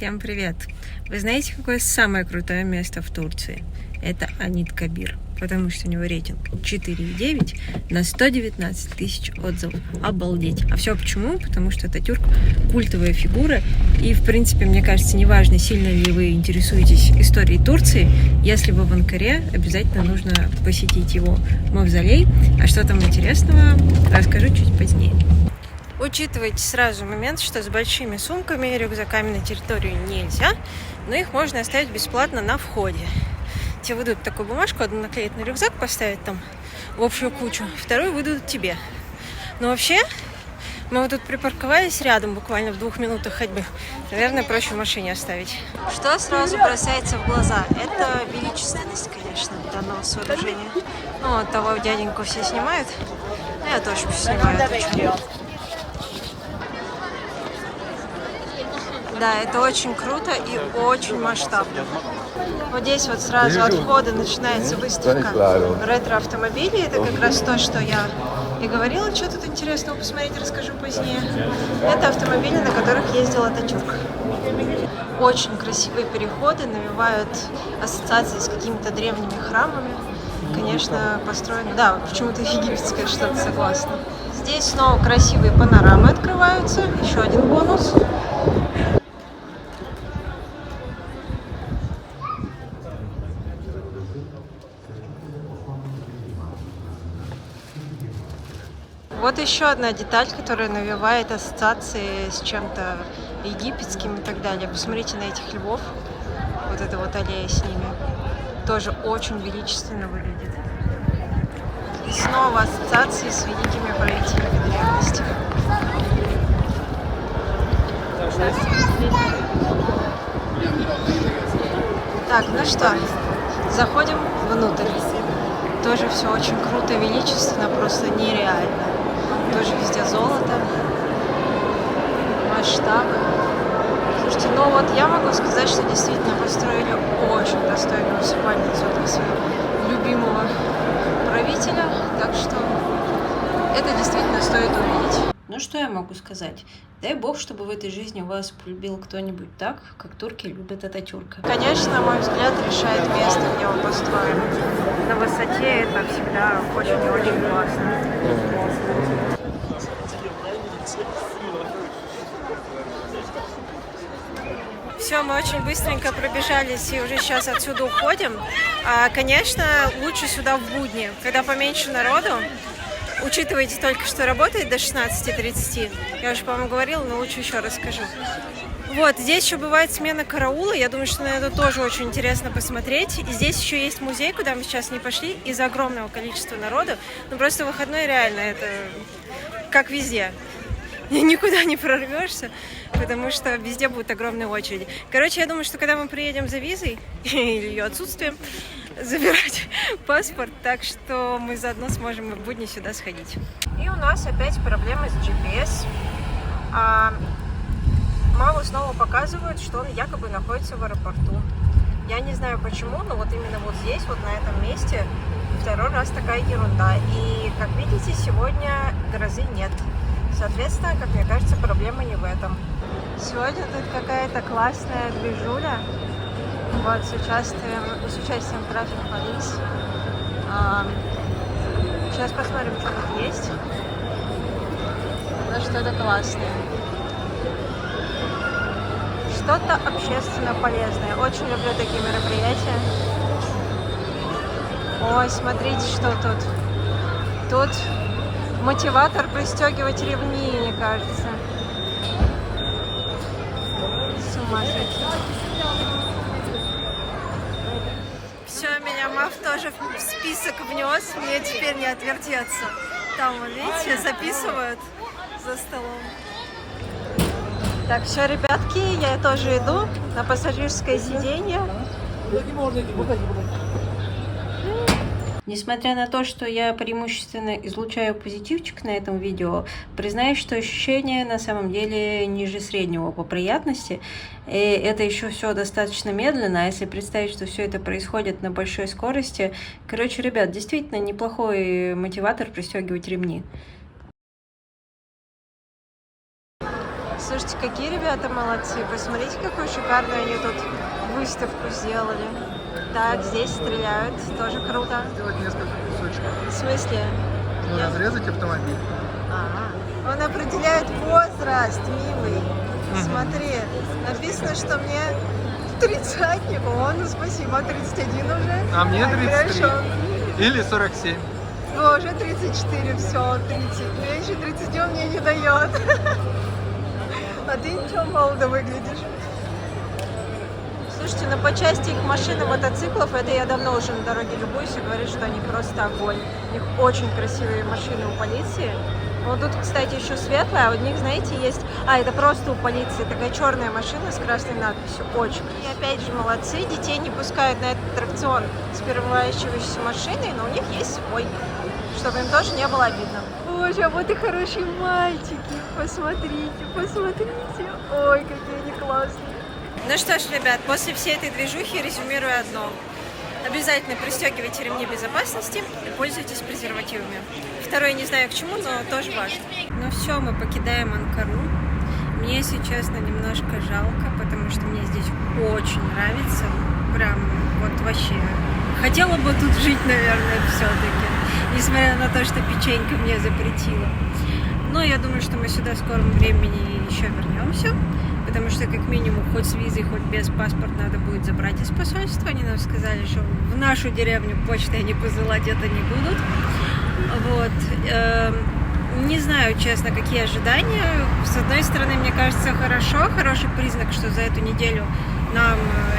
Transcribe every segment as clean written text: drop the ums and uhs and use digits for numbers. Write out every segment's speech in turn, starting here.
Всем привет! Вы знаете, какое самое крутое место в Турции? Это Аниткабир, потому что у него рейтинг 4,9 на 119 тысяч отзывов. Обалдеть! А все почему? Потому что Ататюрк культовая фигура, и, в принципе, мне кажется, неважно, сильно ли вы интересуетесь историей Турции, если вы в Анкаре, обязательно нужно посетить его мавзолей. А что там интересного, расскажу чуть позднее. Учитывайте сразу момент, что с большими сумками и рюкзаками на территорию нельзя, но их можно оставить бесплатно на входе. Тебе выдадут такую бумажку, одну наклеить на рюкзак, поставить там в общую кучу, вторую выдадут тебе. Но вообще, мы вот тут припарковались рядом, буквально в 2 минутах ходьбы. Наверное, проще в машине оставить. Что сразу бросается в глаза? Это величественность, конечно, данного сооружения. Ну, вот того дяденьку все снимают. Я тоже снимаю. Да, это очень круто и очень масштабно. Вот здесь вот сразу от входа начинается выставка ретро-автомобилей. Это как раз то, что я и говорила. Что тут интересного посмотреть, расскажу позднее. Это автомобили, на которых ездил Ататюрк. Очень красивые переходы, навевают ассоциации с какими-то древними храмами. Конечно, построено... Да, почему-то египетское что-то, согласна. Здесь снова красивые панорамы открываются. Еще один бонус. Вот еще одна деталь, которая навевает ассоциации с чем-то египетским и так далее. Посмотрите на этих львов. Вот эта вот аллея с ними. Тоже очень величественно выглядит. И снова ассоциации с великими правителями древности. Так, ну что, заходим внутрь. Тоже все очень круто, величественно, просто нереально. Тоже везде золото, масштабы. Слушайте, ну вот я могу сказать, что действительно построили очень достойную усыпальницу для своего любимого правителя, так что это действительно стоит увидеть. Ну что я могу сказать? Дай бог, чтобы в этой жизни вас полюбил кто-нибудь так, как турки любят Ататюрка. Конечно, на мой взгляд, решает место, где он построен. На высоте это всегда очень и очень классно. Все, мы очень быстренько пробежались и уже сейчас отсюда уходим. Конечно, лучше сюда в будни, когда поменьше народу. Учитывайте только, что работает до 16:30. Я уже, по-моему, говорила, но лучше еще расскажу. Вот, здесь еще бывает смена караула. Я думаю, что на это тоже очень интересно посмотреть. И здесь еще есть музей, куда мы сейчас не пошли из-за огромного количества народу. Ну, просто выходной реально это как везде. Никуда не прорвешься, потому что везде будут огромные очереди. Короче, я думаю, что когда мы приедем за визой или ее отсутствием, забирать паспорт, так что мы заодно сможем в будни сюда сходить. И у нас опять проблемы с GPS. Мало снова показывают, что он якобы находится в аэропорту. Я не знаю почему, но вот именно вот здесь, вот на этом месте, второй раз такая ерунда. И, как видите, сегодня грозы нет. Соответственно, как мне кажется, проблема не в этом. Сегодня тут какая-то классная движуля. Вот, с участием Traffic Police. Сейчас посмотрим, что тут есть. Ну, что-то классное. Что-то общественно полезное. Очень люблю такие мероприятия. Ой, смотрите, что тут. Тут мотиватор пристегивать ремни, мне кажется. С ума сойти. Все, меня МАФ тоже в список внес. Мне теперь не отвертеться. Там, видите, записывают за столом. Так, все, ребятки, я тоже иду на пассажирское сиденье. Несмотря на то, что я преимущественно излучаю позитивчик на этом видео, признаюсь, что ощущения на самом деле ниже среднего по приятности. И это еще все достаточно медленно, а если представить, что все это происходит на большой скорости, короче, ребят, действительно неплохой мотиватор пристегивать ремни. Слушайте, какие ребята молодцы. Посмотрите, какую шикарную они тут выставку сделали. Так, здесь стреляют. Тоже круто. Сделать несколько кусочков. В смысле? Ну, разрезать автомобиль. Ага. Он определяет возраст, милый. Смотри, написано, что мне тридцатник. О, ну спасибо, 31 уже. А мне 33. Хорошо. Или 47. О, уже 34, все, 30. Меньше 30 он мне не дает. А ты ничего, молодо выглядишь. Слушайте, ну по части их машин и мотоциклов, это я давно уже на дороге любуюсь и говорю, что они просто огонь. У них очень красивые машины у полиции. Вот тут, кстати, еще светлая, а у них, знаете, есть... это просто у полиции такая черная машина с красной надписью. Очень. И опять же, молодцы, детей не пускают на этот аттракцион с переворачивающейся машиной, но у них есть свой, чтобы им тоже не было обидно. Боже, а вот и хорошие мальчики. Посмотрите, посмотрите. Ой, какие они классные. Ну что ж, ребят, после всей этой движухи резюмирую одно. Обязательно пристегивайте ремни безопасности и пользуйтесь презервативами. Второе не знаю к чему, но тоже важно. Ну все, мы покидаем Анкару. Мне, если честно, немножко жалко, потому что мне здесь очень нравится. Прям вот вообще. Хотела бы тут жить, наверное, все-таки. Несмотря на то, что печенька мне запретила. Но я думаю, что мы сюда в скором времени еще вернемся. Потому что, как минимум, хоть с визой, хоть без паспорта надо будет забрать из посольства. Они нам сказали, что в нашу деревню почтой они посылать это не будут. Вот. Не знаю, честно, какие ожидания. С одной стороны, мне кажется, хороший признак, что за эту неделю нам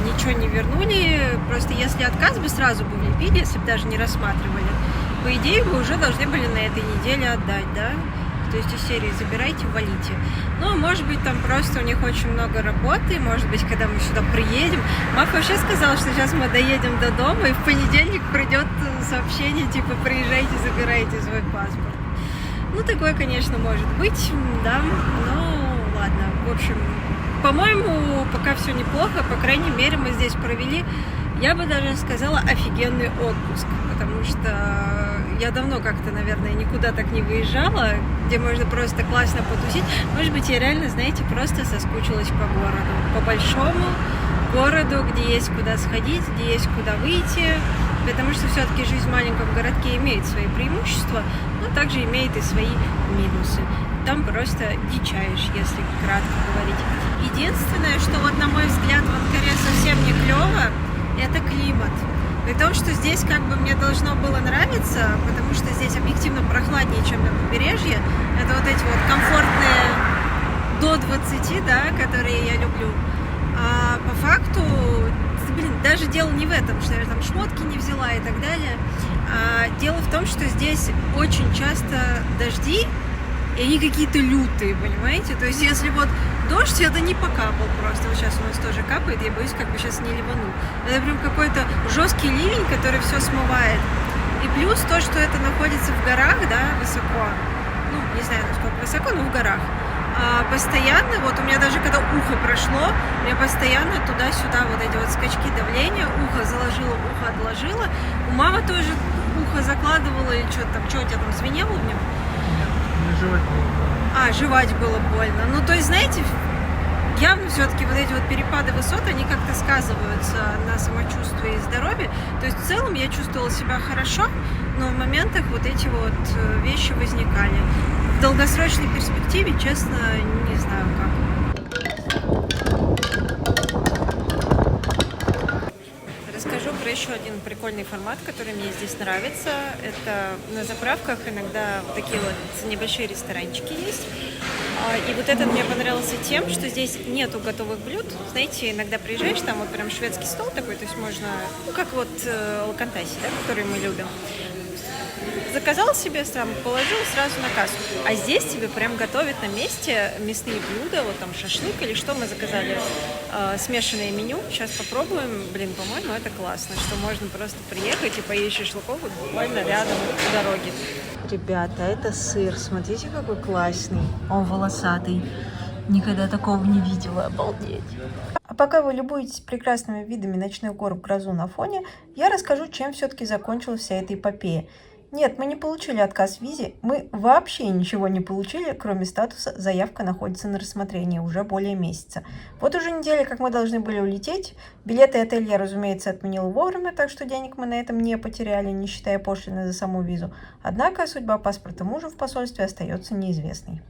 ничего не вернули. Просто если отказ бы сразу бы влепили, если бы даже не рассматривали, по идее, вы уже должны были на этой неделе отдать, да? То есть из серии забирайте, валите. Ну, может быть, там просто у них очень много работы. Может быть, когда мы сюда приедем. Мак вообще сказал, что сейчас мы доедем до дома, и в понедельник придет сообщение, типа, приезжайте, забирайте свой паспорт. Ну, такое, конечно, может быть, да. Ну, ладно. В общем, по-моему, пока все неплохо. По крайней мере, мы здесь провели, я бы даже сказала, офигенный отпуск. Потому что я давно как-то, наверное, никуда так не выезжала, где можно просто классно потусить. Может быть, я реально, знаете, просто соскучилась по городу. По большому городу, где есть куда сходить, где есть куда выйти. Потому что все-таки жизнь в маленьком городке имеет свои преимущества, но также имеет и свои минусы. Там просто дичаешь, если кратко говорить. Единственное, что вот на мой взгляд в Анкаре совсем не клево, это климат. При том, что здесь как бы мне должно было нравиться, потому что здесь объективно прохладнее, чем на побережье. Это вот эти вот комфортные до 20, да, которые я люблю. А по факту, даже дело не в этом, что я там шмотки не взяла и так далее. А дело в том, что здесь очень часто дожди, и они какие-то лютые, понимаете? То есть если вот дождь, это не покапал просто. Вот сейчас у нас тоже капает, я боюсь, как бы сейчас не ливанул. Это прям какой-то жесткий ливень, который все смывает. И плюс то, что это находится в горах, да, высоко. Ну, не знаю, насколько высоко, но в горах. Постоянно, вот у меня даже когда ухо прошло, у меня постоянно туда-сюда вот эти вот скачки давления, ухо заложило, ухо отложило. У мамы тоже ухо закладывала или что-то там, что у тебя там звенело в нем? Жевать было. Жевать было больно. Ну, то есть, знаете, явно все-таки вот эти вот перепады высот, они как-то сказываются на самочувствии и здоровье. То есть, в целом я чувствовала себя хорошо, но в моментах вот эти вот вещи возникали. В долгосрочной перспективе, честно, не знаю как. Расскажу про еще один прикольный формат, который мне здесь нравится. Это на заправках иногда такие вот небольшие ресторанчики есть. И вот этот мне понравился тем, что здесь нету готовых блюд. Знаете, иногда приезжаешь, там вот прям шведский стол такой, то есть можно, ну как вот лакантаси, да, которые мы любим. Заказал себе, сам положил сразу на кассу. А здесь тебе прям готовят на месте мясные блюда, вот там шашлык или что мы заказали, смешанное меню. Сейчас попробуем. Блин, по-моему, это классно, что можно просто приехать и поесть шашлыков вот буквально рядом по дороге. Ребята, это сыр. Смотрите, какой классный. Он волосатый. Никогда такого не видела. Обалдеть. А пока вы любуетесь прекрасными видами ночных гор в грозу на фоне, я расскажу, чем все-таки закончилась вся эта эпопея. Нет, мы не получили отказ в визе. Мы вообще ничего не получили, кроме статуса «Заявка находится на рассмотрении» уже более месяца. Вот уже неделя, как мы должны были улететь. Билеты и отель я, разумеется, отменила вовремя, так что денег мы на этом не потеряли, не считая пошлины за саму визу. Однако судьба паспорта мужа в посольстве остается неизвестной.